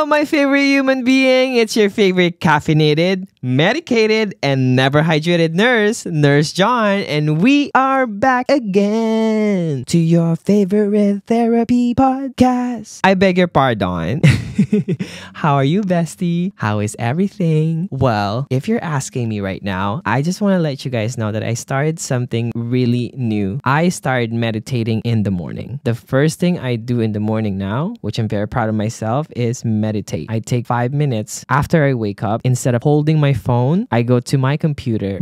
up, my favorite human being? It's your favorite caffeinated, medicated, and never hydrated Nurse John, and we are back again to your favorite therapy podcast. I beg your pardon. How are you, bestie? How is everything? Well, if you're asking me right now, I just want to let you guys know that I started something really new. I started meditating in the morning. The first thing I do in the morning now, which I'm very proud of myself, is meditate. I take 5 minutes after I wake up. Instead of holding my phone, I go to my computer,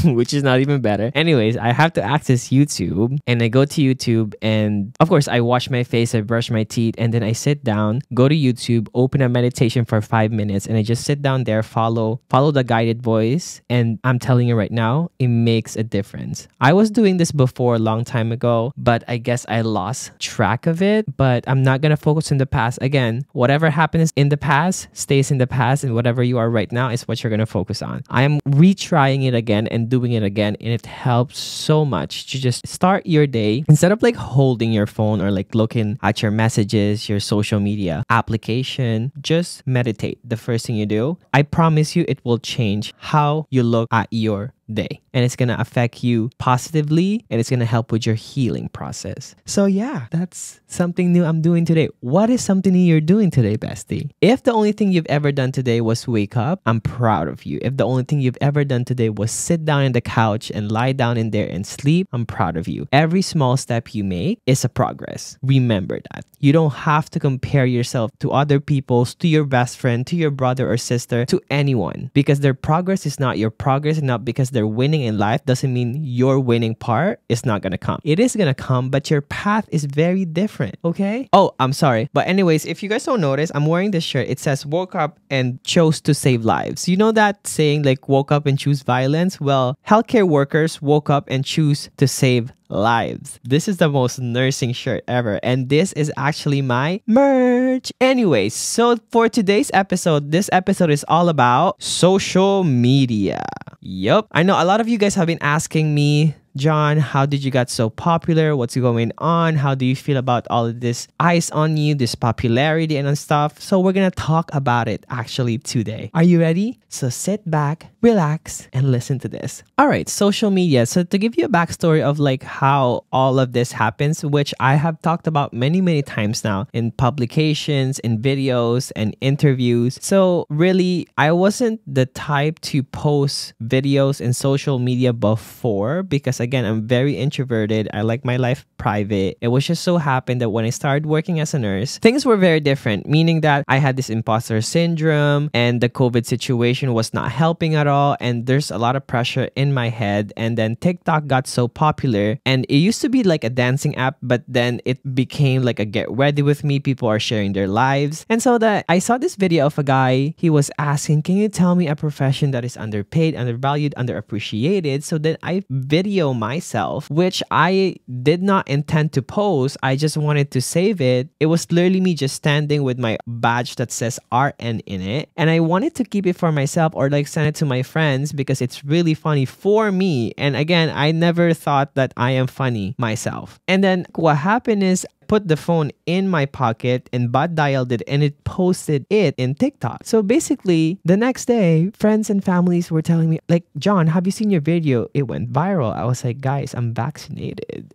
which is not even better. Anyways, I have to access YouTube, and I go to YouTube, and of course, I wash my face, I brush my teeth, and then I sit down, go to YouTube, open a meditation for 5 minutes, and I just sit down there, follow the guided voice, and I'm telling you right now, it makes a difference. I was doing this before a long time ago, but I guess I lost track of it. But I'm not gonna focus on the past. Again, whatever happens in the past stays in the past, and whatever you are right now is what you're gonna focus on. I am retrying it again and doing it again, and it helps so much to just start your day instead of like holding your phone or like looking at your messages, your social media application. Just meditate. The first thing you do, I promise you, it will change how you look at your day, and it's gonna affect you positively, and it's gonna help with your healing process. So yeah, that's something new I'm doing today. What is something new you're doing today, bestie? If the only thing you've ever done today was wake up, I'm proud of you. If the only thing you've ever done today was sit down in the couch and lie down in there and sleep, I'm proud of you. Every small step you make is a progress. Remember that. You don't have to compare yourself to other people's, to your best friend, to your brother or sister, to anyone, because their progress is not your progress, and not because they're winning in life doesn't mean your winning part is not gonna come. It is gonna come, but your path is very different, okay? Oh, I'm sorry. But anyways, if you guys don't notice, I'm wearing this shirt. It says woke up and chose to save lives. You know that saying, like woke up and choose violence? Well, healthcare workers woke up and choose to save lives. This is the most nursing shirt ever, and this is actually my merch. Anyways, so for today's episode, this episode is all about social media. Yup, I know a lot of you guys have been asking me, John, how did you get so popular? What's going on? How do you feel about all of this eyes on you, this popularity and stuff? So we're gonna talk about it actually today. Are you ready? So sit back, relax, and listen to this. All right, social media. So to give you a backstory of like how all of this happens, which I have talked about many times now in publications, in videos, and interviews. So really, I wasn't the type to post videos in social media before, because again, I'm very introverted. I like my life private. It was just so happened that when I started working as a nurse, things were very different, meaning that I had this imposter syndrome, and the COVID situation was not helping at all, and there's a lot of pressure in my head. And then TikTok got so popular, and it used to be like a dancing app, but then it became like a get ready with me. People are sharing their lives. And so that I saw this video of a guy, he was asking, can you tell me a profession that is underpaid, undervalued, underappreciated? So then I video myself, which I did not intend to post. I just wanted to save it. It was literally me just standing with my badge that says RN in it, and I wanted to keep it for myself or like send it to my friends because it's really funny for me. And again, I never thought that I am funny myself. And then what happened is put the phone in my pocket and bot dialed it, and it posted it in TikTok. So basically, the next day, friends and families were telling me, like, John, have you seen your video? It went viral. I was like, guys, I'm vaccinated.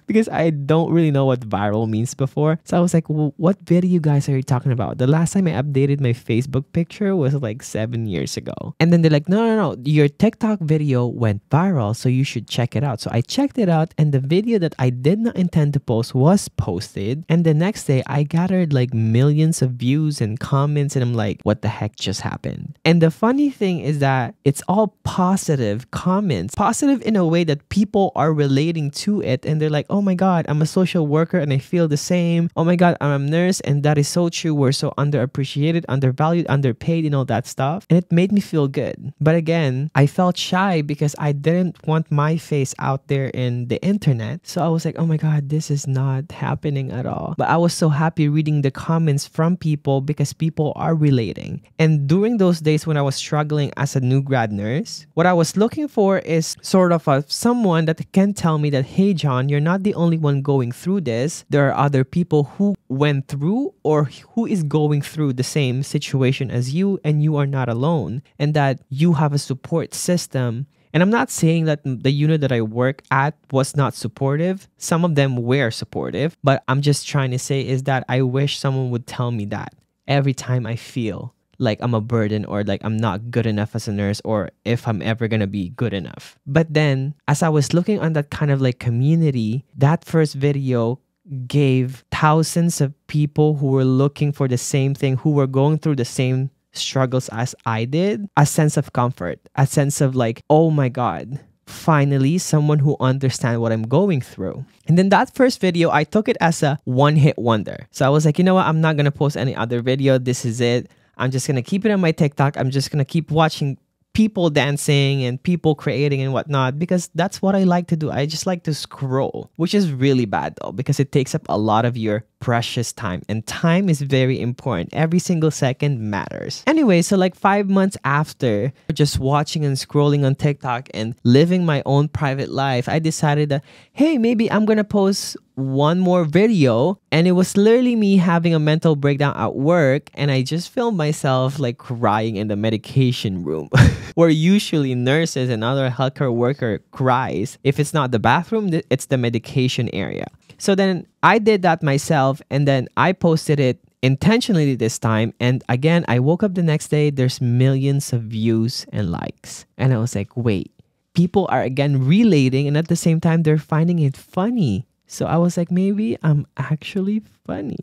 Because I don't really know what viral means before. So I was like, well, what video you guys are you talking about? The last time I updated my Facebook picture was like 7 years ago. And then they're like, no, your TikTok video went viral, so you should check it out. So I checked it out, and the video that I did not intend to post was posted, and the next day I gathered like millions of views and comments, and I'm like, what the heck just happened? And the funny thing is that it's all positive comments, positive in a way that people are relating to it, and they're like, oh my god, I'm a social worker and I feel the same. Oh my god, I'm a nurse, and that is so true. We're so underappreciated, undervalued, underpaid, and all that stuff. And it made me feel good. But again, I felt shy because I didn't want my face out there in the internet. So I was like, oh my god, this is not happening at all. But I was so happy reading the comments from people because people are relating. And during those days when I was struggling as a new grad nurse, what I was looking for is sort of someone that can tell me that, hey John, you're not the only one going through this. There are other people who went through or who is going through the same situation as you, and you are not alone, and that you have a support system. And I'm not saying that the unit that I work at was not supportive. Some of them were supportive, but I'm just trying to say is that I wish someone would tell me that every time I feel like I'm a burden or like I'm not good enough as a nurse, or if I'm ever gonna be good enough. But then as I was looking on that kind of like community, that first video gave thousands of people who were looking for the same thing, who were going through the same struggles as I did, a sense of comfort, a sense of like, oh my God, finally someone who understands what I'm going through. And then that first video, I took it as a one-hit wonder. So I was like, you know what? I'm not going to post any other video. This is it. I'm just going to keep it on my TikTok. I'm just going to keep watching people dancing and people creating and whatnot, because that's what I like to do. I just like to scroll, which is really bad though, because it takes up a lot of your precious time, and time is very important. Every single second matters. Anyway, so like 5 months after just watching and scrolling on TikTok and living my own private life, I decided that, hey, maybe I'm gonna post one more video. And it was literally me having a mental breakdown at work, and I just filmed myself like crying in the medication room where usually nurses and other healthcare worker cries. If it's not the bathroom, it's the medication area. So then I did that myself, and then I posted it intentionally this time. And again, I woke up the next day, there's millions of views and likes. And I was like, wait, people are again relating, and at the same time, they're finding it funny. So I was like, maybe I'm actually funny.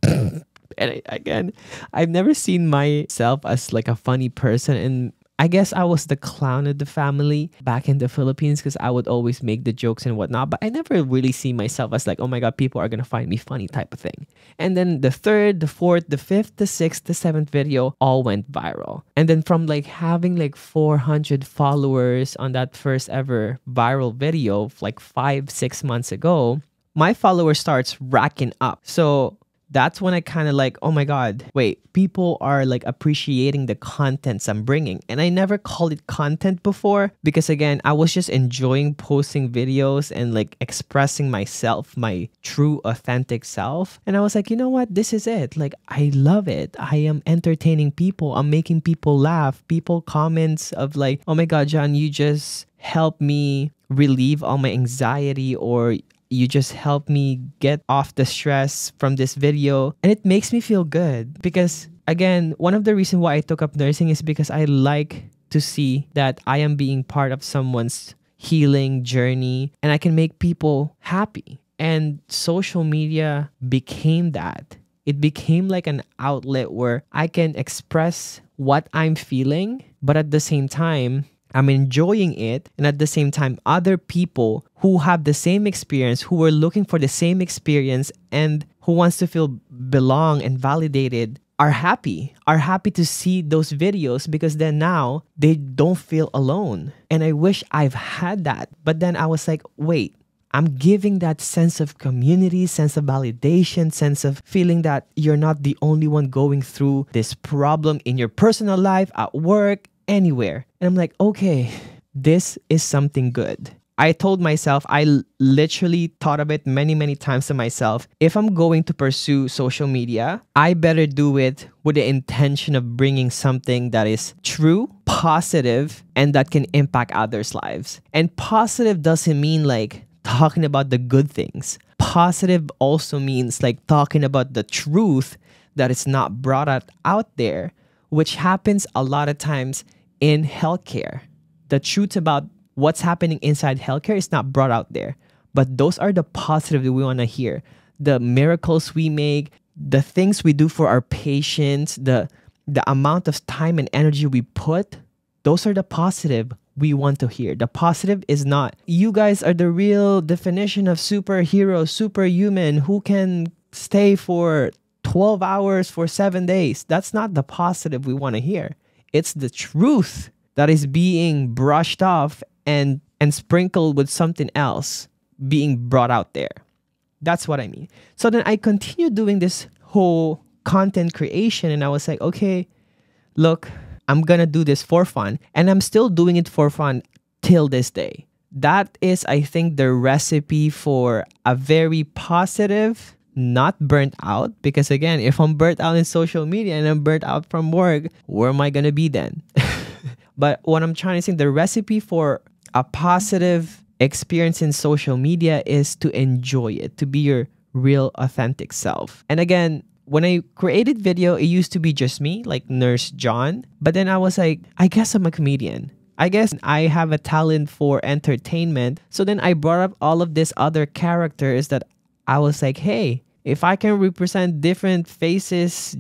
And again, I've never seen myself as like a funny person. And I guess I was the clown of the family back in the Philippines, because I would always make the jokes and whatnot. But I never really see myself as like, oh my God, people are going to find me funny type of thing. And then the third, the fourth, the fifth, the sixth, the seventh video all went viral. And then from like having like 400 followers on that first ever viral video like 5-6 months ago, my follower starts racking up. So that's when I kind of like, oh my God, wait, people are like appreciating the contents I'm bringing. And I never called it content before, because again, I was just enjoying posting videos and like expressing myself, my true authentic self. And I was like, you know what? This is it. Like, I love it. I am entertaining people. I'm making people laugh. People comments of like, oh my God, John, you just helped me relieve all my anxiety, or you just help me get off the stress from this video. And it makes me feel good, because again, one of the reasons why I took up nursing is because I like to see that I am being part of someone's healing journey, and I can make people happy. And social media became that. It became like an outlet where I can express what I'm feeling, but at the same time, I'm enjoying it. And at the same time, other people who have the same experience, who are looking for the same experience, and who wants to feel belong and validated, are happy to see those videos, because then now they don't feel alone. And I wish I've had that. But then I was like, wait, I'm giving that sense of community, sense of validation, sense of feeling that you're not the only one going through this problem in your personal life, at work, anywhere. And I'm like, okay, this is something good. I told myself, I literally thought of it many times to myself. If I'm going to pursue social media, I better do it with the intention of bringing something that is true, positive, and that can impact others' lives. And positive doesn't mean like talking about the good things. Positive also means like talking about the truth that is not brought out there, which happens a lot of times in healthcare. The truth about what's happening inside healthcare is not brought out there. But those are the positive that we want to hear. The miracles we make, the things we do for our patients, the amount of time and energy we put, those are the positive we want to hear. The positive is not, you guys are the real definition of superhero, superhuman, who can stay for 12 hours for 7 days. That's not the positive we want to hear. It's the truth that is being brushed off and sprinkled with something else being brought out there. That's what I mean. So then I continued doing this whole content creation, and I was like, okay, look, I'm gonna do this for fun, and I'm still doing it for fun till this day. that is, I think, the recipe for a very positive, not burnt out. Because again, if I'm burnt out in social media and I'm burnt out from work, where am I going to be then? But what I'm trying to say, the recipe for a positive experience in social media is to enjoy it, to be your real authentic self. And again, when I created video, it used to be just me, like Nurse John. But then I was like, I guess I'm a comedian. I guess I have a talent for entertainment. So then I brought up all of these other characters that I was like, hey, if I can represent different faces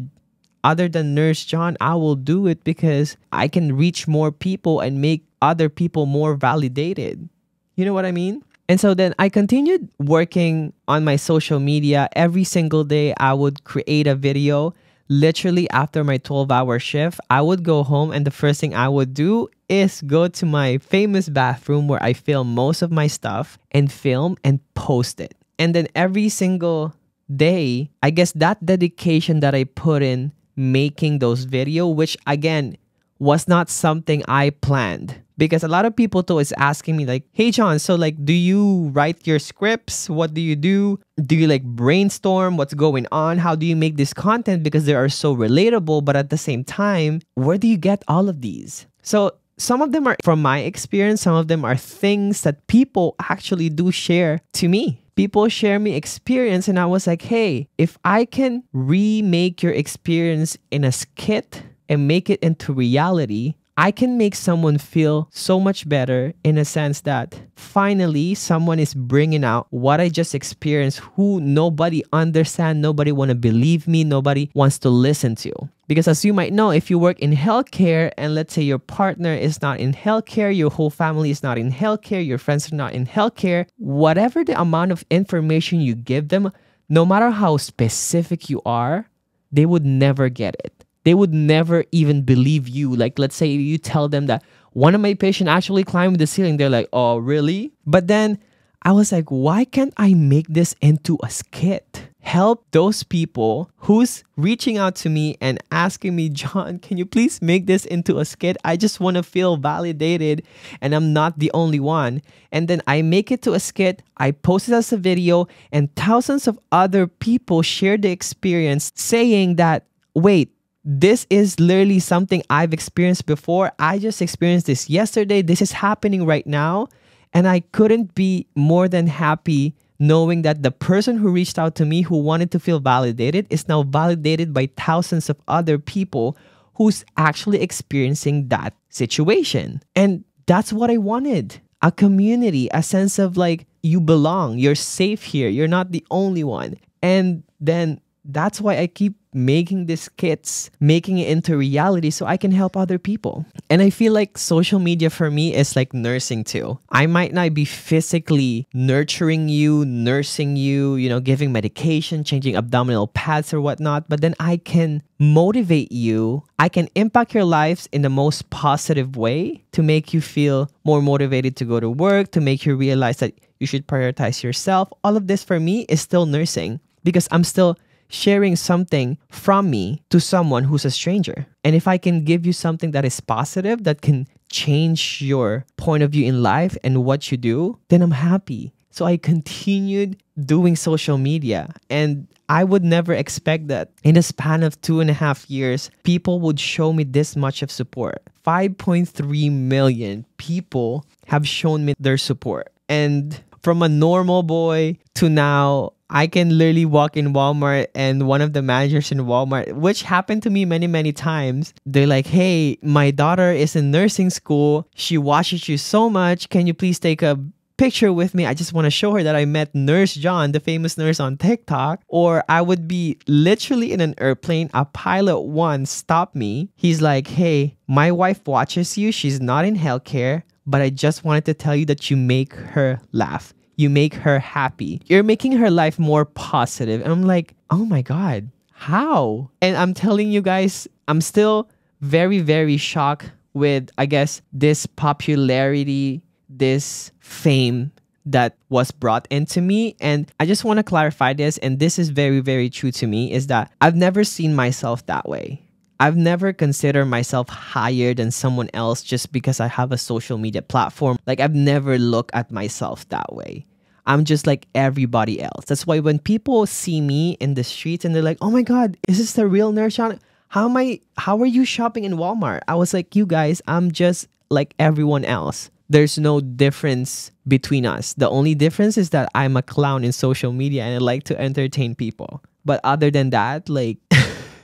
other than Nurse John, I will do it because I can reach more people and make other people more validated. You know what I mean? And so then I continued working on my social media. Every single day, I would create a video. Literally after my 12-hour shift, I would go home and the first thing I would do is go to my famous bathroom where I film most of my stuff and film and post it. And then every single day, I guess that dedication that I put in making those videos, which again was not something I planned. Because a lot of people though is asking me like, hey John, so like, do you write your scripts? What do you do? Do you like brainstorm what's going on? How do you make this content? Because they are so relatable, but at the same time, where do you get all of these? So some of them are from my experience. Some of them are things that people actually do share to me. People share me experience and I was like, hey, if I can remake your experience in a skit and make it into reality, I can make someone feel so much better in a sense that finally someone is bringing out what I just experienced who nobody understand, nobody want to believe me, nobody wants to listen to. Because as you might know, if you work in healthcare and let's say your partner is not in healthcare, your whole family is not in healthcare, your friends are not in healthcare, whatever the amount of information you give them, no matter how specific you are, they would never get it. They would never even believe you. Like, let's say you tell them that one of my patients actually climbed the ceiling. They're like, oh, really? But then I was like, why can't I make this into a skit? Help those people who's reaching out to me and asking me, John, can you please make this into a skit? I just want to feel validated and I'm not the only one. And then I make it to a skit, I post it as a video, and thousands of other people share the experience saying that, wait, this is literally something I've experienced before. I just experienced this yesterday. This is happening right now. And I couldn't be more than happy knowing that the person who reached out to me who wanted to feel validated is now validated by thousands of other people who's actually experiencing that situation. And that's what I wanted. A community, a sense of like, you belong, you're safe here, you're not the only one. And then that's why I keep making these skits, making it into reality so I can help other people. And I feel like social media for me is like nursing too. I might not be physically nurturing you, nursing you, giving medication, changing abdominal pads or whatnot, but then I can motivate you. I can impact your lives in the most positive way to make you feel more motivated to go to work, to make you realize that you should prioritize yourself. All of this for me is still nursing because I'm still sharing something from me to someone who's a stranger. And if I can give you something that is positive, that can change your point of view in life and what you do, then I'm happy. So I continued doing social media. And I would never expect that in a span of 2.5 years, people would show me this much of support. 5.3 million people have shown me their support. And from a normal boy to now, I can literally walk in Walmart and one of the managers in Walmart, which happened to me many, many times. They're like, hey, my daughter is in nursing school. She watches you so much. Can you please take a picture with me? I just want to show her that I met Nurse John, the famous nurse on TikTok. Or I would be literally in an airplane. A pilot once stopped me. He's like, hey, my wife watches you. She's not in healthcare, but I just wanted to tell you that you make her laugh. You make her happy. You're making her life more positive. And I'm like, oh my God, how? And I'm telling you guys, I'm still very, very shocked with, I guess, this popularity, this fame that was brought into me. And I just want to clarify this, and this is very, very true to me, is that I've never seen myself that way. I've never considered myself higher than someone else just because I have a social media platform. Like, I've never looked at myself that way. I'm just like everybody else. That's why when people see me in the streets and they're like, "Oh my God, is this the real Nurse John? How are you shopping in Walmart?" I was like, "You guys, I'm just like everyone else. There's no difference between us. The only difference is that I'm a clown in social media and I like to entertain people. But other than that, like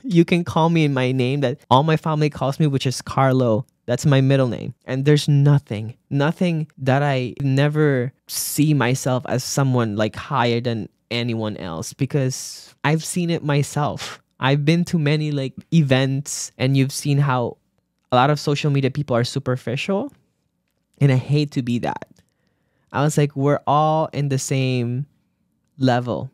you can call me in my name that all my family calls me, which is Carlo. That's my middle name. And there's nothing that I never see myself as someone like higher than anyone else because I've seen it myself. I've been to many like events and you've seen how a lot of social media people are superficial. And I hate to be that. I was like, we're all in the same level.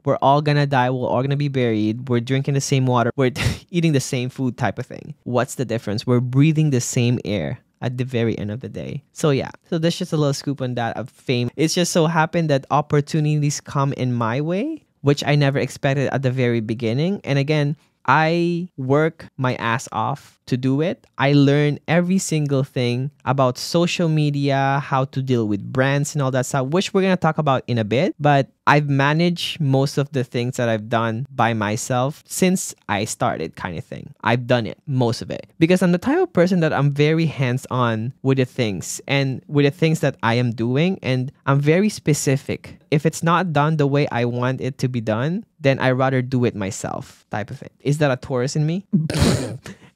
We're all gonna die. We're all gonna be buried. We're drinking the same water. We're eating the same food type of thing. What's the difference? We're breathing the same air at the very end of the day. So yeah. So that's just a little scoop on that of fame. It's just so happened that opportunities come in my way, which I never expected at the very beginning. And again, I work my ass off to do it. I learn every single thing about social media, how to deal with brands and all that stuff, which we're going to talk about in a bit. But I've managed most of the things that I've done by myself since I started, kind of thing. I've done it, most of it. Because I'm the type of person that I'm very hands-on with the things and with the things that I am doing. And I'm very specific. If it's not done the way I want it to be done, then I rather do it myself, type of thing. Is that a Taurus in me?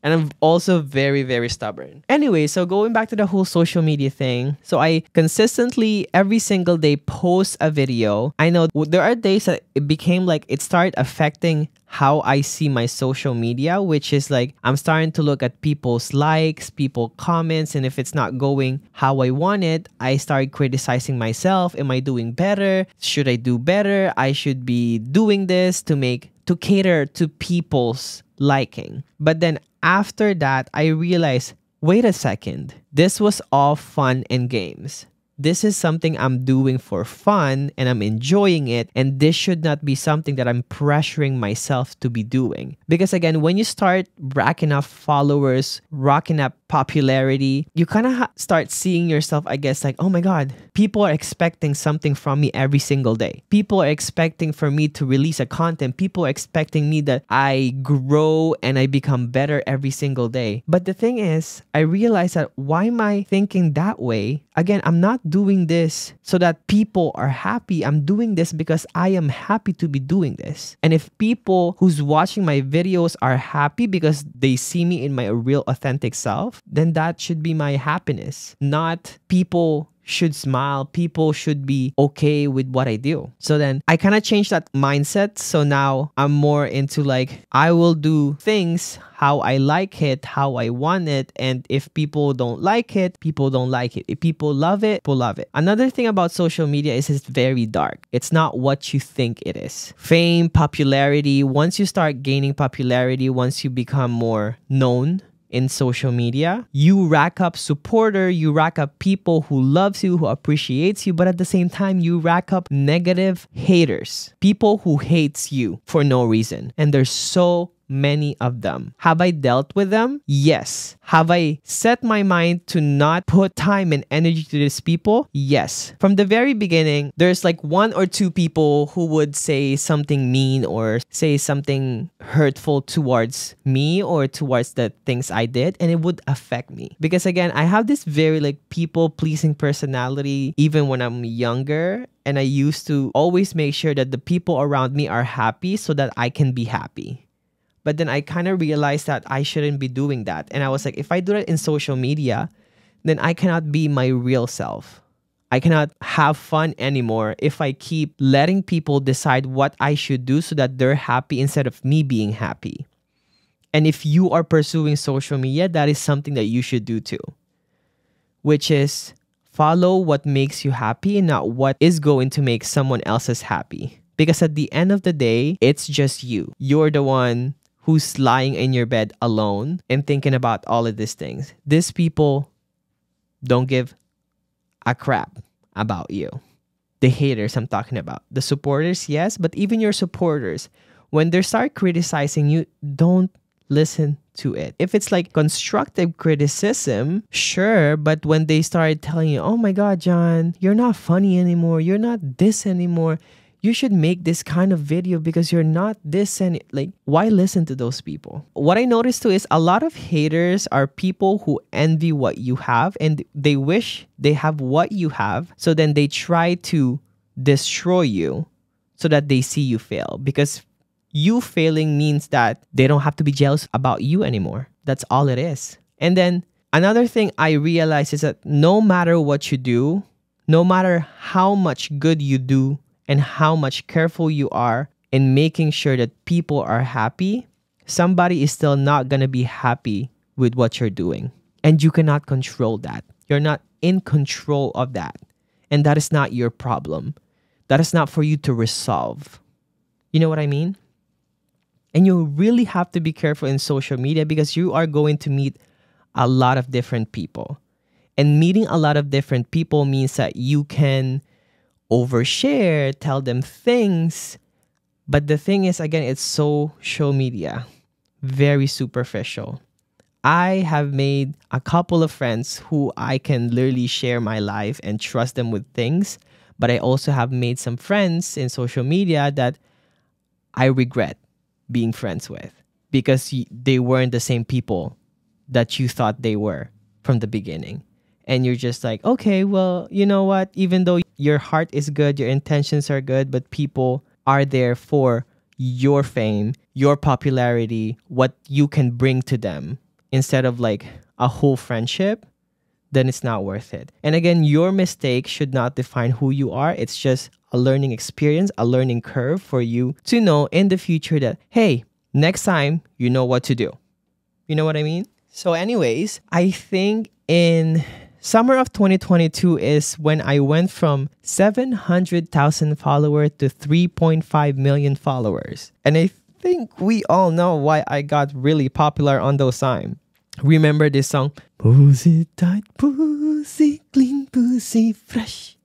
And I'm also very, very stubborn. Anyway, so going back to the whole social media thing. So I consistently, every single day, post a video. I know there are days that it became like, it started affecting how I see my social media, which is like, I'm starting to look at people's likes, people comments, and if it's not going how I want it, I start criticizing myself. Am I doing better? Should I do better? I should be doing this to cater to people's liking. But then after that, I realized, wait a second, this was all fun and games. This is something I'm doing for fun and I'm enjoying it. And this should not be something that I'm pressuring myself to be doing. Because again, when you start racking up followers, racking up popularity, you kind of start seeing yourself, I guess, like, oh my God, people are expecting something from me every single day. People are expecting for me to release a content. People are expecting me that I grow and I become better every single day. But the thing is, I realized that why am I thinking that way? Again, I'm not doing this so that people are happy. I'm doing this because I am happy to be doing this. And if people who's watching my videos are happy because they see me in my real authentic self, then that should be my happiness. Not people should smile. People should be okay with what I do. So then I kind of changed that mindset. So now I'm more into like, I will do things how I like it, how I want it. And if people don't like it, people don't like it. If people love it, people love it. Another thing about social media is it's very dark. It's not what you think it is. Fame, popularity, once you start gaining popularity, once you become more known in social media, you rack up supporter, you rack up people who loves you, who appreciates you, but at the same time, you rack up negative haters, people who hates you for no reason. And there's so many of them. Have I dealt with them? Yes. Have I set my mind to not put time and energy to these people? Yes. From the very beginning, there's like one or two people who would say something mean or say something hurtful towards me or towards the things I did, and it would affect me. Because again, I have this very like people-pleasing personality even when I'm younger. And I used to always make sure that the people around me are happy so that I can be happy. But then I kind of realized that I shouldn't be doing that. And I was like, if I do that in social media, then I cannot be my real self. I cannot have fun anymore if I keep letting people decide what I should do so that they're happy instead of me being happy. And if you are pursuing social media, that is something that you should do too. Which is follow what makes you happy and not what is going to make someone else's happy. Because at the end of the day, it's just you. You're the one who's lying in your bed alone and thinking about all of these things. These people don't give a crap about you. The haters I'm talking about. The supporters, yes, but even your supporters, when they start criticizing you, don't listen to it. If it's like constructive criticism, sure, but when they started telling you, oh my God, John, you're not funny anymore, you're not this anymore, you should make this kind of video because you're not this, and like, why listen to those people? What I noticed too is a lot of haters are people who envy what you have and they wish they have what you have, so then they try to destroy you so that they see you fail, because you failing means that they don't have to be jealous about you anymore. That's all it is. And then another thing I realized is that no matter what you do, no matter how much good you do and how much careful you are in making sure that people are happy, somebody is still not going to be happy with what you're doing. And you cannot control that. You're not in control of that. And that is not your problem. That is not for you to resolve. You know what I mean? And you really have to be careful in social media because you are going to meet a lot of different people. And meeting a lot of different people means that you can overshare, tell them things. But the thing is, again, it's social media. Very superficial. I have made a couple of friends who I can literally share my life and trust them with things. But I also have made some friends in social media that I regret being friends with because they weren't the same people that you thought they were from the beginning. And you're just like, okay, well, you know what? Even though your heart is good, your intentions are good, but people are there for your fame, your popularity, what you can bring to them instead of like a whole friendship, then it's not worth it. And again, your mistake should not define who you are. It's just a learning experience, a learning curve for you to know in the future that, hey, next time you know what to do. You know what I mean? So anyways, I think in summer of 2022 is when I went from 700,000 followers to 3.5 million followers. And I think we all know why I got really popular on those times. Remember this song? Pussy tight, pussy clean, pussy fresh,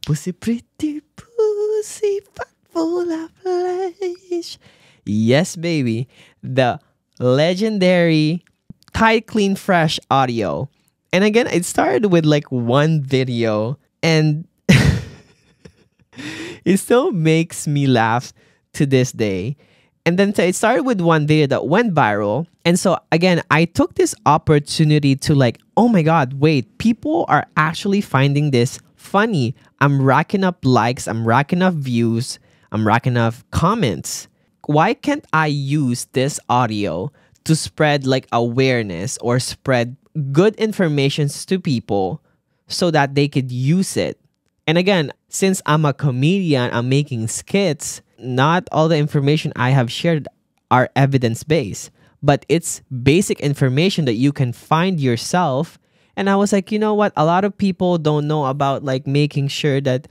pussy pretty, pussy fat, full of flesh. Yes, baby. The legendary tight, clean, fresh audio. And again, it started with like one video and it still makes me laugh to this day. And then it started with one video that went viral. And so again, I took this opportunity to like, oh my God, wait, people are actually finding this funny. I'm racking up likes, I'm racking up views, I'm racking up comments. Why can't I use this audio to spread like awareness or spread good information to people so that they could use it? And again, since I'm a comedian, I'm making skits, not all the information I have shared are evidence-based, but it's basic information that you can find yourself. And I was like, you know what? A lot of people don't know about like making sure that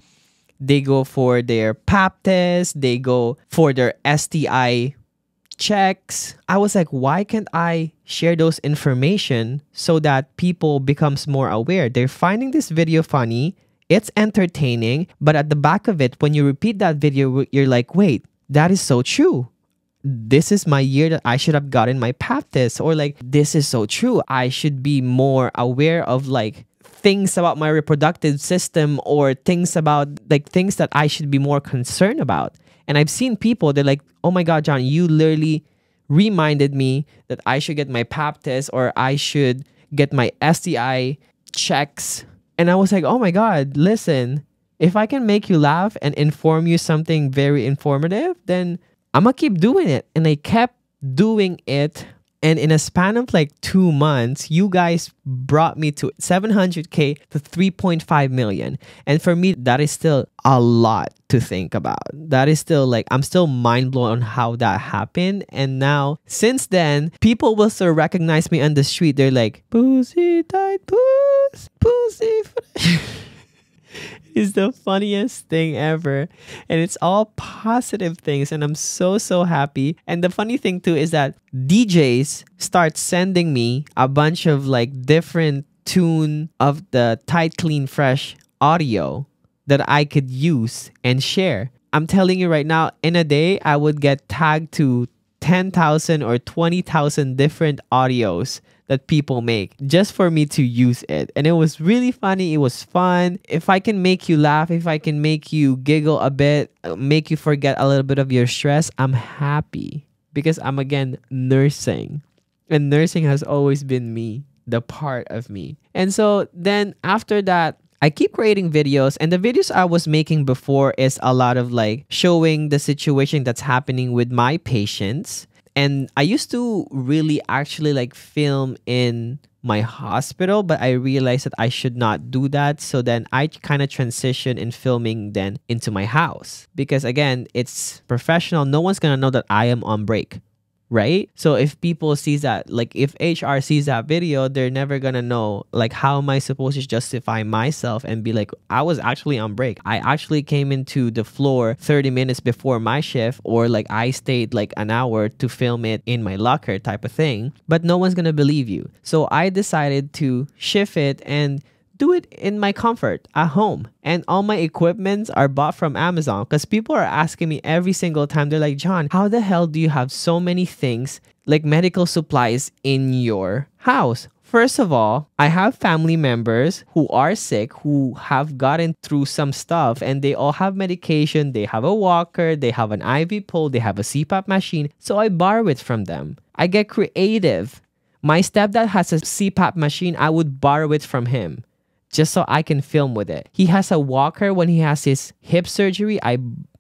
they go for their pap test, they go for their STI checks. I was like, why can't I share those information so that people becomes more aware? They're finding this video funny, it's entertaining, but at the back of it, when you repeat that video, you're like, wait, that is so true. This is my year that I should have gotten my pap test. Or like, this is so true. I should be more aware of like things about my reproductive system or things about like things that I should be more concerned about. And I've seen people, they're like, oh my God, John, you literally reminded me that I should get my pap test or I should get my STI checks. And I was like, oh my God, listen, if I can make you laugh and inform you something very informative, then I'm gonna keep doing it. And I kept doing it. And in a span of like 2 months, you guys brought me to 700K to 3.5 million. And for me, that is still a lot to think about. That is still like, I'm still mind blown on how that happened. And now, since then, people will still recognize me on the street. They're like, pussy tight, pussy fresh. Is the funniest thing ever. And it's all positive things. And I'm so happy. And the funny thing too is that DJs start sending me a bunch of like different tune of the tight, clean, fresh audio that I could use and share. I'm telling you right now, in a day, I would get tagged to 10,000 or 20,000 different audios that people make just for me to use it. And it was really funny. It was fun. If I can make you laugh, if I can make you giggle a bit, make you forget a little bit of your stress, I'm happy because I'm again nursing. And nursing has always been me, the part of me. And so then after that, I keep creating videos, and the videos I was making before is a lot of like showing the situation that's happening with my patients. And I used to really actually like film in my hospital, but I realized that I should not do that. So then I kind of transition in filming then into my house because again, it's professional. No one's going to know that I am on break. Right? So if people sees that, like if HR sees that video, they're never gonna know, like, how am I supposed to justify myself and be like, I was actually on break. I actually came into the floor 30 minutes before my shift, or like I stayed like an hour to film it in my locker type of thing. But no one's gonna believe you. So I decided to shift it and do it in my comfort at home. And all my equipments are bought from Amazon because people are asking me every single time. They're like, John, how the hell do you have so many things like medical supplies in your house? First of all, I have family members who are sick, who have gotten through some stuff, and they all have medication. They have a walker, they have an IV pole, they have a CPAP machine. So I borrow it from them. I get creative. My stepdad has a CPAP machine. I would borrow it from him, just so I can film with it. He has a walker when he has his hip surgery. I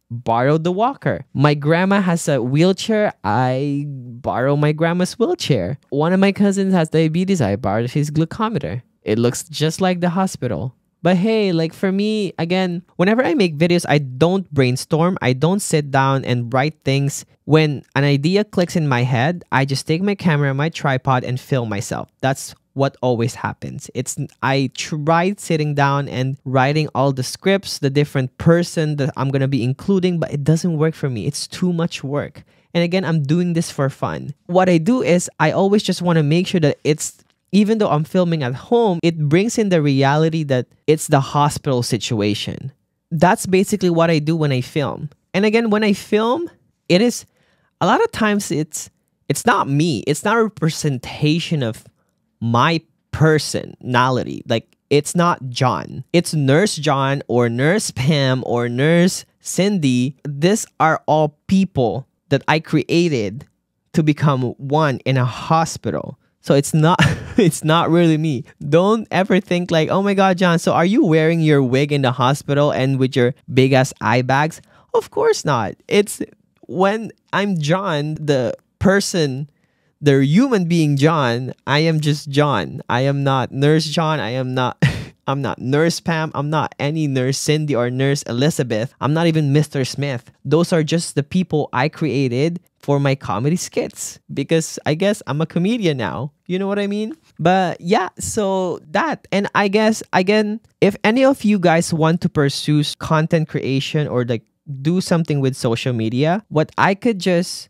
borrowed the walker. My grandma has a wheelchair. I borrow my grandma's wheelchair. One of my cousins has diabetes. I borrowed his glucometer. It looks just like the hospital. But hey, like for me, again, whenever I make videos, I don't brainstorm. I don't sit down and write things. When an idea clicks in my head, I just take my camera, my tripod, and film myself. That's what always happens. I tried sitting down and writing all the scripts, the different person that I'm going to be including, but it doesn't work for me. It's too much work. And again, I'm doing this for fun. What I do is I always just want to make sure that even though I'm filming at home, it brings in the reality that it's the hospital situation. That's basically what I do when I film. And again, when I film, it is a lot of times it's not me. It's not a representation of my personality. Like, it's not John. It's Nurse John or Nurse Pam or Nurse Cindy. These are all people that I created to become one in a hospital. So it's not it's not really me. Don't ever think like, oh my God, John, so are you wearing your wig in the hospital and with your big ass eye bags? Of course not. It's when I'm John, the person, the human being John, I am just John. I am not Nurse John. I'm not Nurse Pam. I'm not any Nurse Cindy or Nurse Elizabeth. I'm not even Mr. Smith. Those are just the people I created for my comedy skits because I guess I'm a comedian now. You know what I mean? But yeah, so that. And I guess, again, if any of you guys want to pursue content creation or like do something with social media, what I could just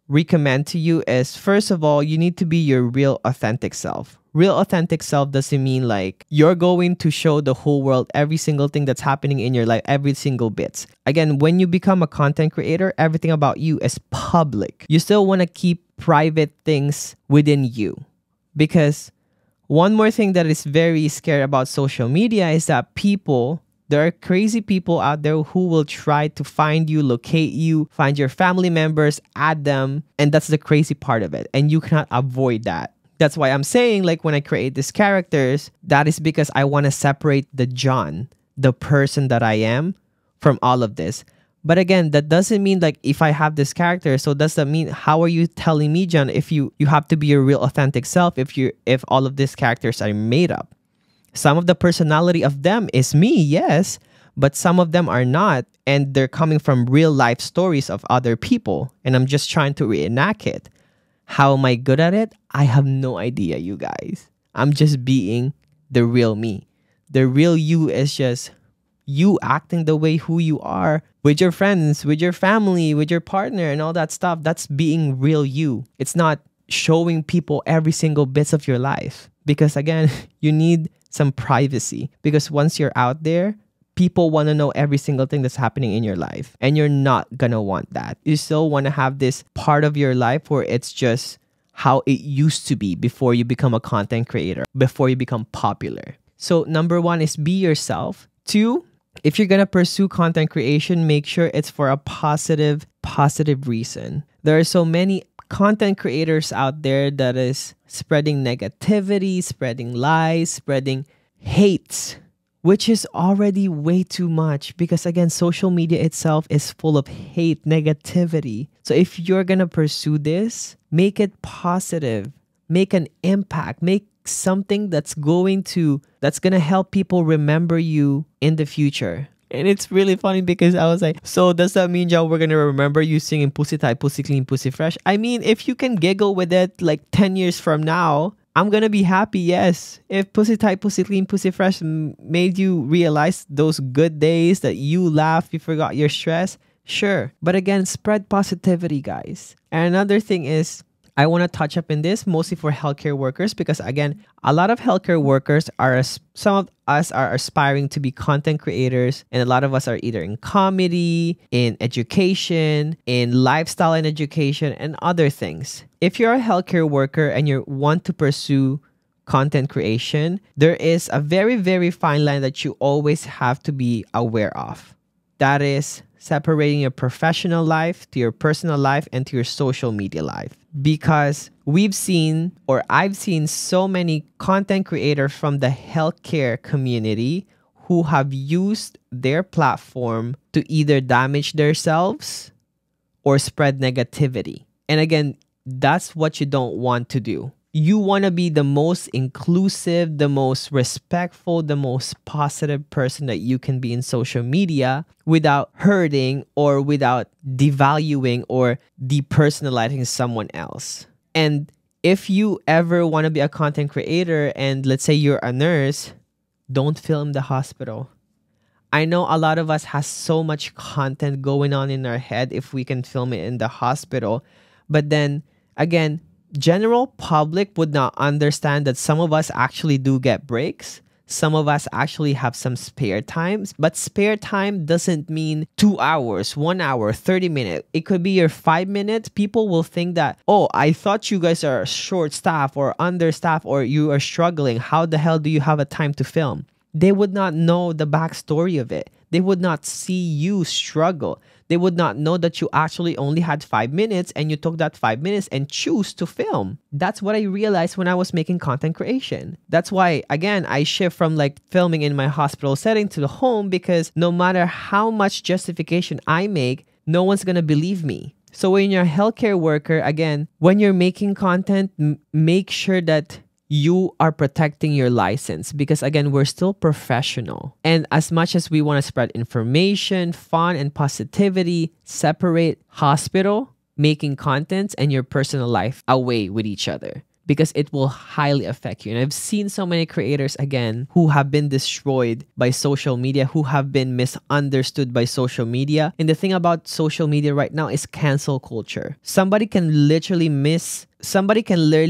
recommend to you is, first of all, you need to be your real authentic self. Real authentic self doesn't mean like you're going to show the whole world every single thing that's happening in your life, every single bit. Again, when you become a content creator, everything about you is public. You still want to keep private things within you. Because one more thing that is very scary about social media is that there are crazy people out there who will try to find you, locate you, find your family members, add them. And that's the crazy part of it. And you cannot avoid that. That's why I'm saying, like, when I create these characters, that is because I want to separate the John, the person that I am, from all of this. But again, that doesn't mean like if I have this character, so does that mean how are you telling me, John, if you have to be your real authentic self if all of these characters are made up? Some of the personality of them is me, yes, but some of them are not, and they're coming from real life stories of other people, and I'm just trying to reenact it. How am I good at it? I have no idea, you guys. I'm just being the real me. The real you is just you acting the way who you are with your friends, with your family, with your partner, and all that stuff. That's being real you. It's not showing people every single bits of your life. Because again, you need some privacy. Because once you're out there, people want to know every single thing that's happening in your life. And you're not going to want that. You still want to have this part of your life where it's just how it used to be before you become a content creator, before you become popular. So number 1 is be yourself. 2, if you're going to pursue content creation, make sure it's for a positive reason. There are so many content creators out there that is spreading negativity, spreading lies, spreading hate, which is already way too much because, again, social media itself is full of hate, negativity. So if you're going to pursue this, make it positive, make an impact, make something that's going to help people remember you in the future. And it's really funny because I was like, so does that mean, John, we're going to remember you singing Pussy Tight, Pussy Clean, Pussy Fresh? I mean, if you can giggle with it like 10 years from now, I'm going to be happy, yes. If Pussy Tight, Pussy Clean, Pussy Fresh made you realize those good days that you laughed, you forgot your stress, sure. But again, spread positivity, guys. And another thing is, I want to touch up in this mostly for healthcare workers because, again, a lot of healthcare workers some of us are aspiring to be content creators, and a lot of us are either in comedy, in education, in lifestyle and education, and other things. If you're a healthcare worker and you want to pursue content creation, there is a very, very fine line that you always have to be aware of. That is separating your professional life to your personal life and to your social media life. Because I've seen so many content creators from the healthcare community who have used their platform to either damage themselves or spread negativity. And again, that's what you don't want to do. You want to be the most inclusive, the most respectful, the most positive person that you can be in social media without hurting or without devaluing or depersonalizing someone else. And if you ever want to be a content creator and let's say you're a nurse, don't film the hospital. I know a lot of us has so much content going on in our head if we can film it in the hospital. But then again, general public would not understand that some of us actually do get breaks. Some of us actually have some spare times, but spare time doesn't mean 2 hours, 1 hour, 30 minutes. It could be your 5 minutes. People will think that, oh, I thought you guys are short staffed or understaffed or you are struggling. How the hell do you have a time to film? They would not know the backstory of it. They would not see you struggle. They would not know that you actually only had 5 minutes and you took that 5 minutes and choose to film. That's what I realized when I was making content creation. That's why, again, I shift from like filming in my hospital setting to the home because no matter how much justification I make, no one's going to believe me. So when you're a healthcare worker, again, when you're making content, make sure that you are protecting your license because, again, we're still professional. And as much as we want to spread information, fun, and positivity, separate hospital, making contents, and your personal life away with each other because it will highly affect you. And I've seen so many creators, again, who have been destroyed by social media, who have been misunderstood by social media. And the thing about social media right now is cancel culture. Somebody can literally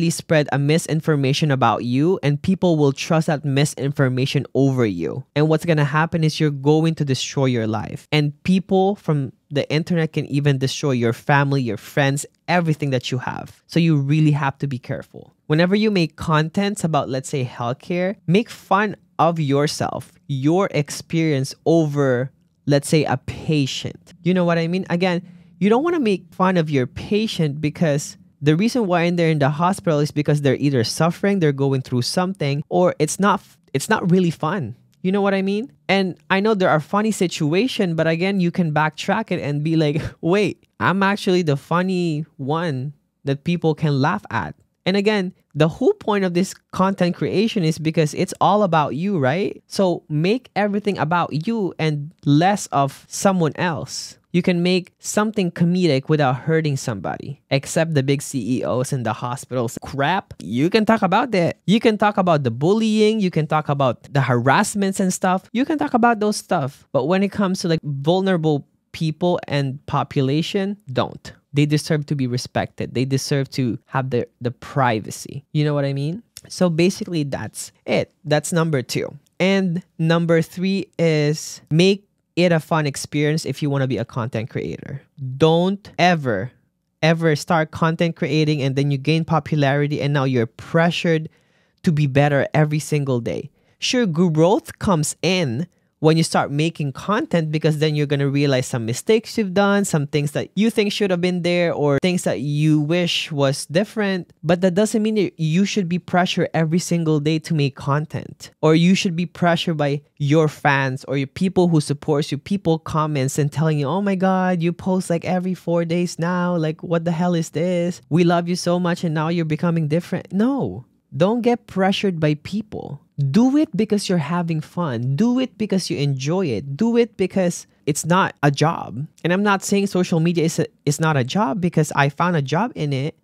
spread a misinformation about you and people will trust that misinformation over you. And what's going to happen is you're going to destroy your life. And people from the internet can even destroy your family, your friends, everything that you have. So you really have to be careful. Whenever you make contents about, let's say, healthcare, make fun of yourself, your experience over, let's say, a patient. You know what I mean? Again, you don't want to make fun of your patient because the reason why they're in the hospital is because they're either suffering, they're going through something, or it's not really fun. You know what I mean? And I know there are funny situations, but again, you can backtrack it and be like, wait, I'm actually the funny one that people can laugh at. And again, the whole point of this content creation is because it's all about you, right? So make everything about you and less of someone else. You can make something comedic without hurting somebody. Except the big CEOs in the hospitals. Crap, you can talk about that. You can talk about the bullying. You can talk about the harassments and stuff. You can talk about those stuff. But when it comes to like vulnerable people and population, don't. They deserve to be respected. They deserve to have the privacy. You know what I mean? So basically, that's it. That's number 2. And number 3 is make it a fun experience if you want to be a content creator. Don't ever start content creating and then you gain popularity and now you're pressured to be better every single day. Sure, growth comes in when you start making content, because then you're going to realize some mistakes you've done, some things that you think should have been there, or things that you wish was different. But that doesn't mean you should be pressured every single day to make content, or you should be pressured by your fans or your people who supports you, people comments and telling you, oh my God, you post like every 4 days now. Like, what the hell is this? We love you so much and now you're becoming different. No, don't get pressured by people. Do it because you're having fun. Do it because you enjoy it. Do it because it's not a job. And I'm not saying social media is not a job, because I found a job in it.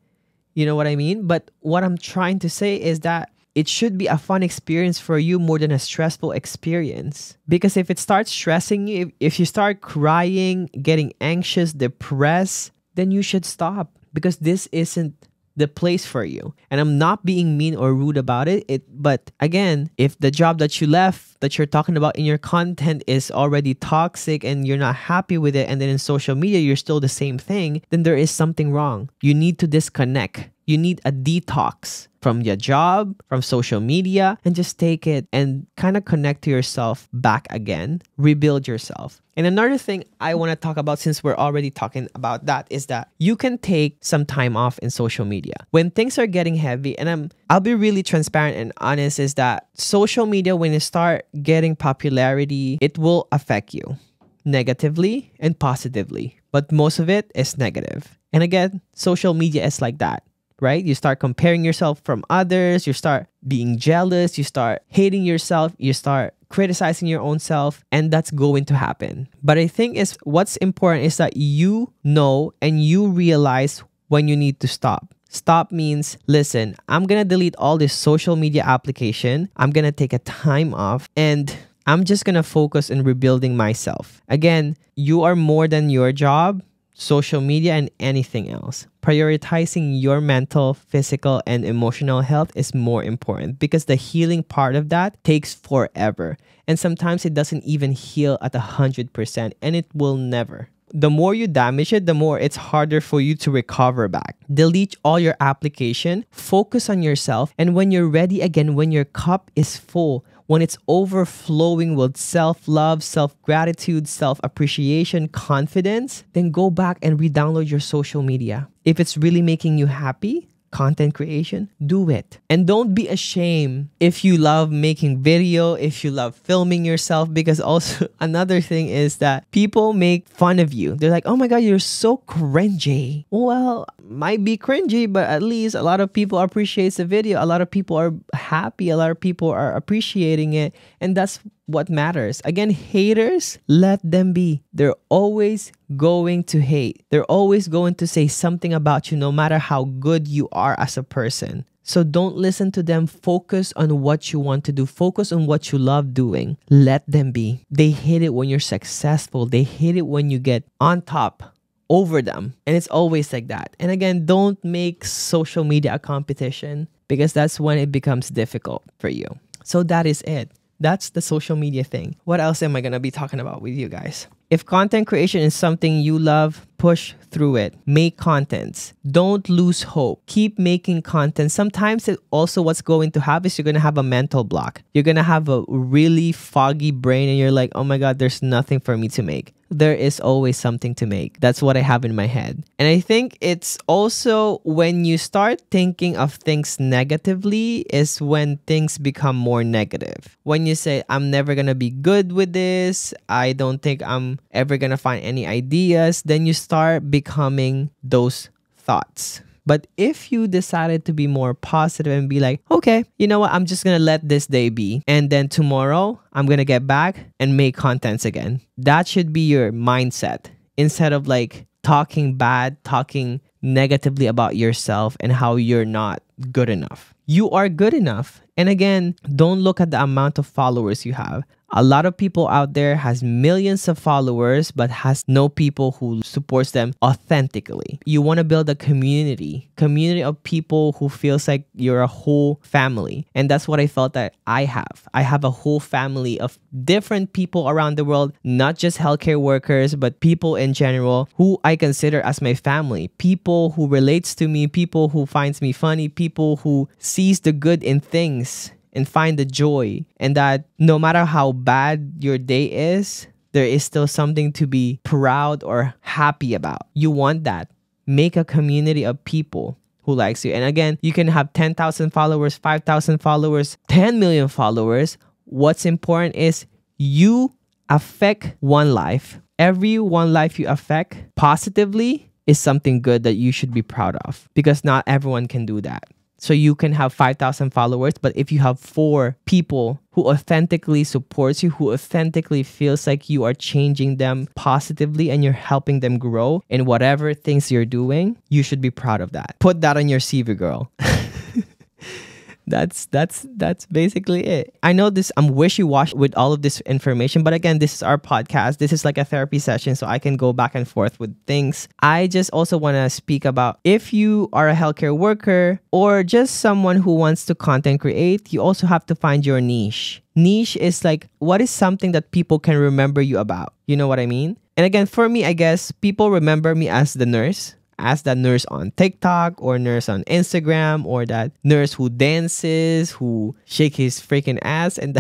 You know what I mean? But what I'm trying to say is that it should be a fun experience for you more than a stressful experience. Because if it starts stressing you, if you start crying, getting anxious, depressed, then you should stop, because this isn't the place for you. And I'm not being mean or rude about it. But again, if the job that you left, that you're talking about in your content, is already toxic and you're not happy with it, and then in social media you're still the same thing, then there is something wrong. You need to disconnect. You need a detox from your job, from social media, and just take it and kind of connect to yourself back again. Rebuild yourself. And another thing I want to talk about, since we're already talking about that, is that you can take some time off in social media. When things are getting heavy, and I'll be really transparent and honest, is that social media, when you start getting popularity, it will affect you negatively and positively. But most of it is negative. And again, social media is like that. Right? You start comparing yourself from others, you start being jealous, you start hating yourself, you start criticizing your own self, and that's going to happen. But I think what's important is that you know and you realize when you need to stop. Stop means, listen, I'm going to delete all this social media application. I'm going to take a time off and I'm just going to focus on rebuilding myself. Again, you are more than your job, social media, and anything else. Prioritizing your mental, physical, and emotional health is more important, because the healing part of that takes forever. And sometimes it doesn't even heal at 100%, and it will never. The more you damage it, the more it's harder for you to recover back. Delete all your application, focus on yourself, and when you're ready again, when your cup is full, when it's overflowing with self-love, self-gratitude, self-appreciation, confidence, then go back and re-download your social media. If it's really making you happy, content creation, do it. And don't be ashamed if you love making video, if you love filming yourself, because also another thing is that people make fun of you. They're like, oh my God, you're so cringy. Well, might be cringy, but at least a lot of people appreciate the video. A lot of people are happy. A lot of people are appreciating it. And that's what matters. Again, haters, let them be. They're always going to hate. They're always going to say something about you, no matter how good you are as a person. So don't listen to them. Focus on what you want to do. Focus on what you love doing. Let them be. They hate it when you're successful. They hate it when you get on top over them. And it's always like that. And again, don't make social media a competition, because that's when it becomes difficult for you. So that is it. That's the social media thing. What else am I going to be talking about with you guys? If content creation is something you love, push through it. Make contents. Don't lose hope. Keep making content. Sometimes what's going to happen is you're going to have a mental block. You're going to have a really foggy brain and you're like, oh my God, there's nothing for me to make. There is always something to make. That's what I have in my head. And I think it's also when you start thinking of things negatively is when things become more negative. When you say, I'm never going to be good with this, I don't think I'm ever going to find any ideas, then you start becoming those thoughts. But if you decided to be more positive and be like, okay, you know what? I'm just going to let this day be. And then tomorrow, I'm going to get back and make contents again. That should be your mindset. Instead of like talking bad, talking negatively about yourself and how you're not good enough. You are good enough. And again, don't look at the amount of followers you have. A lot of people out there has millions of followers but has no people who supports them authentically. You want to build a community of people who feels like you're a whole family. And that's what I felt that I have. I have a whole family of different people around the world, not just healthcare workers, but people in general who I consider as my family. People who relates to me, people who finds me funny, people who sees the good in things and find the joy, and that no matter how bad your day is, there is still something to be proud or happy about. You want that. Make a community of people who likes you. And again, you can have 10,000 followers, 5,000 followers, 10 million followers. What's important is you affect one life. Every one life you affect positively is something good that you should be proud of, because not everyone can do that. So you can have 5,000 followers, but if you have 4 people who authentically supports you, who authentically feels like you are changing them positively and you're helping them grow in whatever things you're doing, you should be proud of that. Put that on your CV, girl. That's basically it. I know this, I'm wishy-washy with all of this information, but again, this is our podcast. This is like a therapy session, so I can go back and forth with things. I just also want to speak about, if you are a healthcare worker or just someone who wants to content create, you also have to find your niche. Niche is like, what is something that people can remember you about? You know what I mean? And again, for me, I guess people remember me as the nurse. As that nurse on TikTok or nurse on Instagram, or that nurse who dances, who shake his freaking ass, and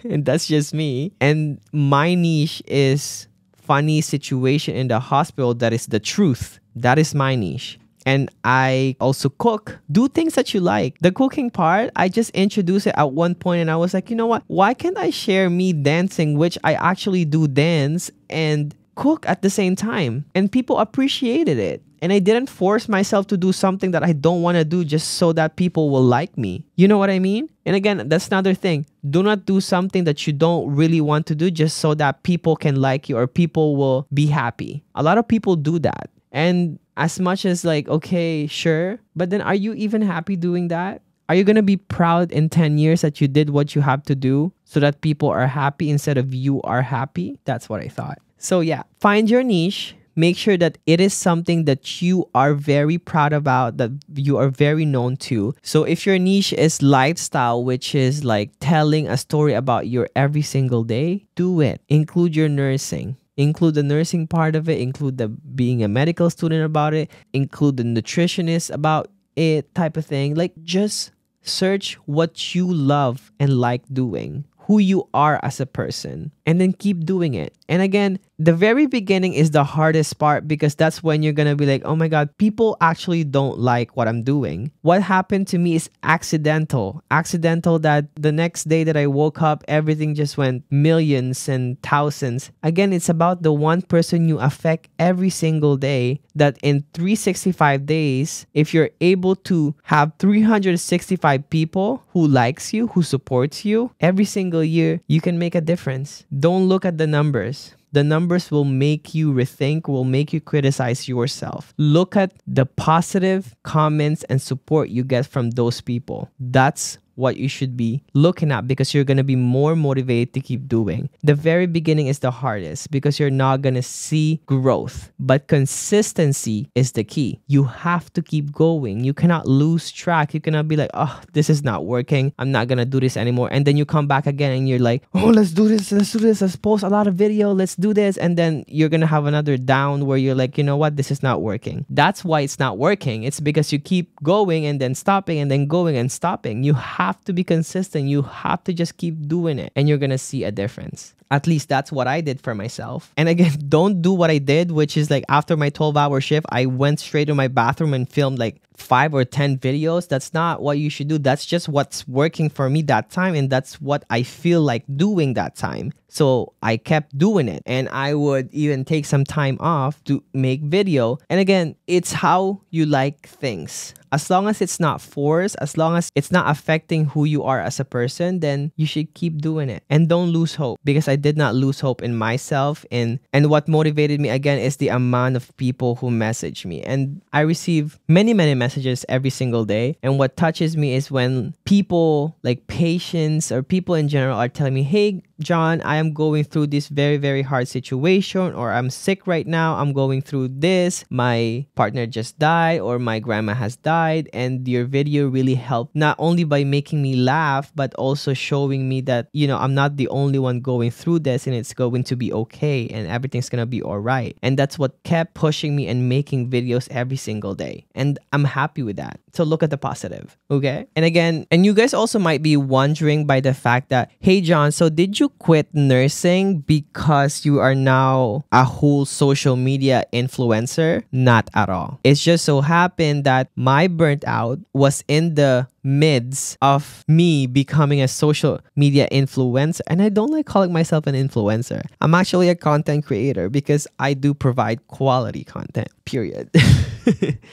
and that's just me. And my niche is funny situation in the hospital that is the truth. That is my niche. And I also cook. Do things that you like. The cooking part, I just introduced it at one point and I was like, you know what? Why can't I share me dancing, which I actually do dance, and cook at the same time? And people appreciated it. And I didn't force myself to do something that I don't want to do just so that people will like me. You know what I mean? And again, that's another thing. Do not do something that you don't really want to do just so that people can like you or people will be happy. A lot of people do that. And as much as like, okay, sure. But then are you even happy doing that? Are you going to be proud in 10 years that you did what you have to do so that people are happy instead of you are happy? That's what I thought. So yeah, find your niche. Make sure that it is something that you are very proud about, that you are very known to. So if your niche is lifestyle, which is like telling a story about your every single day, do it. Include your nursing. Include the nursing part of it. Include the being a medical student about it. Include the nutritionist about it type of thing. Like, just search what you love and like doing, who you are as a person, and then keep doing it. And again, the very beginning is the hardest part, because that's when you're gonna be like, oh my God, people actually don't like what I'm doing. What happened to me is accidental. Accidental that the next day that I woke up, everything just went millions and thousands. Again, it's about the one person you affect every single day, that in 365 days, if you're able to have 365 people who likes you, who supports you every single year, you can make a difference. Don't look at the numbers. The numbers will make you rethink, will make you criticize yourself. Look at the positive comments and support you get from those people. That's what you should be looking at, because you're going to be more motivated to keep doing. The very beginning is the hardest because you're not going to see growth, but consistency is the key. You have to keep going. You cannot lose track. You cannot be like, oh, this is not working, I'm not going to do this anymore. And then you come back again and you're like, oh, let's do this. Let's post a lot of video. Let's do this. And then you're going to have another down where you're like, you know what? This is not working. That's why it's not working. It's because you keep going and then stopping and then going and stopping. You have to be consistent. You have to just keep doing it, and you're gonna see a difference. At least that's what I did for myself. And again, don't do what I did, which is like after my 12-hour shift, I went straight to my bathroom and filmed like 5 or 10 videos. That's not what you should do. That's just what's working for me that time, and that's what I feel like doing that time. So I kept doing it, and I would even take some time off to make video. And again, it's how you like things. As long as it's not forced, as long as it's not affecting who you are as a person, then you should keep doing it. And don't lose hope, because I did not lose hope in myself. And what motivated me again is the amount of people who message me. And I receive many messages every single day. And what touches me is when people like patients or people in general are telling me, hey, John, I am going through this very, very hard situation, or I'm sick right now. I'm going through this. My partner just died, or my grandma has died. And your video really helped, not only by making me laugh, but also showing me that, I'm not the only one going through this, and it's going to be okay, and everything's going to be all right. And that's what kept pushing me and making videos every single day. And I'm happy with that. So look at the positive, okay? And again, and you guys also might be wondering by the fact that, hey John, so did you quit nursing because you are now a whole social media influencer? Not at all. It's just so happened that my burnt out was in the midst of me becoming a social media influencer. And I don't like calling myself an influencer. I'm actually a content creator because I do provide quality content, period.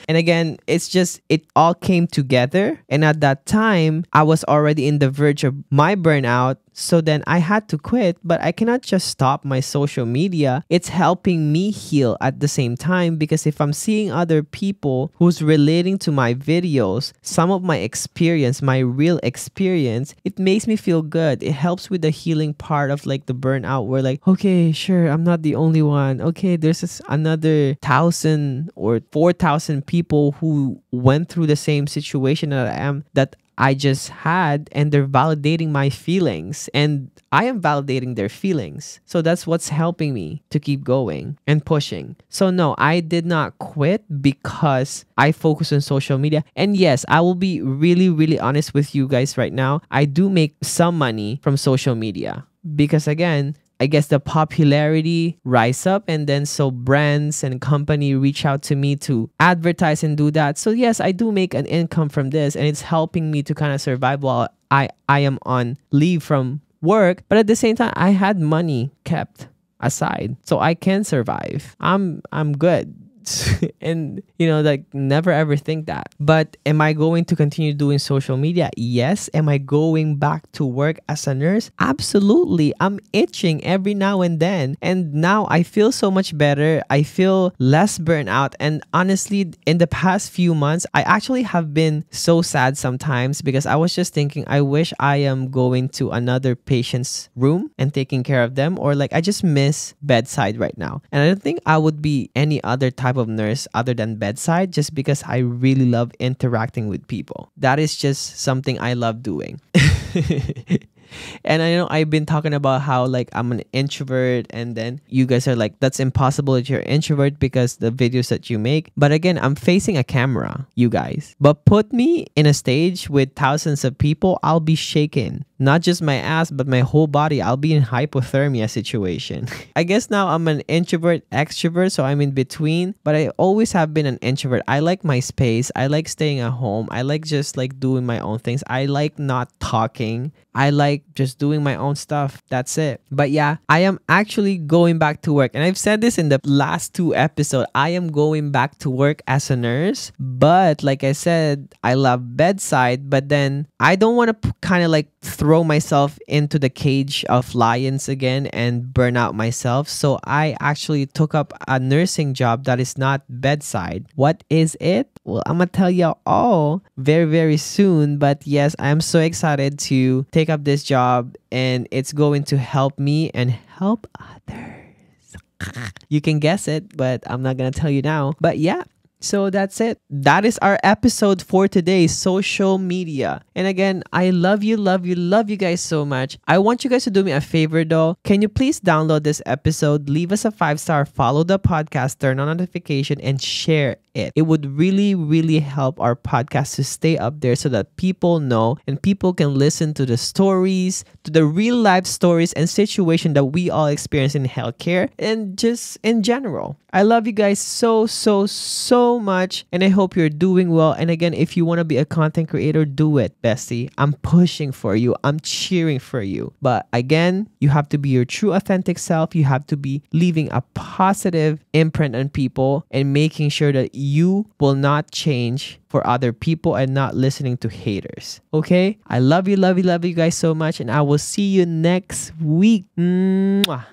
And again, it's just, it all came together. And at that time, I was already in the verge of my burnout. So then I had to quit, but I cannot just stop my social media. It's helping me heal at the same time, because if I'm seeing other people who's relating to my videos, some of my experience, my real experience, it makes me feel good. It helps with the healing part of like the burnout, where like, okay, sure, I'm not the only one. Okay, there's another 1,000 or 4,000 people who went through the same situation that I just had, and they're validating my feelings, and I am validating their feelings. So that's what's helping me to keep going and pushing. So no, I did not quit because I focus on social media. And yes, I will be really, really honest with you guys right now. I do make some money from social media because, again, I guess the popularity rise up, and then so brands and company reach out to me to advertise and do that. So yes, I do make an income from this, and it's helping me to kind of survive while I am on leave from work. But at the same time, I had money kept aside, so I can survive. I'm good. And like, never ever think that. But am I going to continue doing social media? Yes. Am I going back to work as a nurse? Absolutely. I'm itching every now and then, and now I feel so much better. I feel less burnt out. And honestly, in the past few months, I actually have been so sad sometimes, because I was just thinking, I wish I am going to another patient's room and taking care of them, or like, I just miss bedside right now. And I don't think I would be any other type of nurse other than bedside, just because I really love interacting with people. That is just something I love doing. And I know I've been talking about how like I'm an introvert, and then you guys are like, that's impossible that you're an introvert because the videos that you make. But again, I'm facing a camera, you guys. But put me in a stage with thousands of people, I'll be shaking. Not just my ass, but my whole body. I'll be in hypothermia situation. I guess now I'm an introvert, extrovert, so I'm in between. But I always have been an introvert. I like my space. I like staying at home. I like just like doing my own things. I like not talking. I like just doing my own stuff. That's it. But yeah, I am actually going back to work. And I've said this in the last 2 episodes. I am going back to work as a nurse. But like I said, I love bedside. But then I don't want to kind of like throw myself into the cage of lions again and burn out myself. So I actually took up a nursing job that is not bedside. What is it? Well, I'm gonna tell you all very, very soon. But yes, I'm so excited to take up this job, and it's going to help me and help others. You can guess it, but I'm not gonna tell you now. But yeah, so that's it. That is our episode for today, social media. And again, I love you guys so much. I want you guys to do me a favor though. Can you please download this episode, leave us a 5-star, follow the podcast, turn on notification, and share it. It would really, really help our podcast to stay up there so that people know and people can listen to the stories, to the real life stories and situation that we all experience in healthcare and just in general. I love you guys so much, and I hope you're doing well. And again, if you want to be a content creator, do it, bestie. I'm pushing for you. I'm cheering for you. But again, you have to be your true authentic self. You have to be leaving a positive imprint on people and making sure that you will not change for other people and not listening to haters. Okay? I love you guys so much, and I will see you next week. Mwah.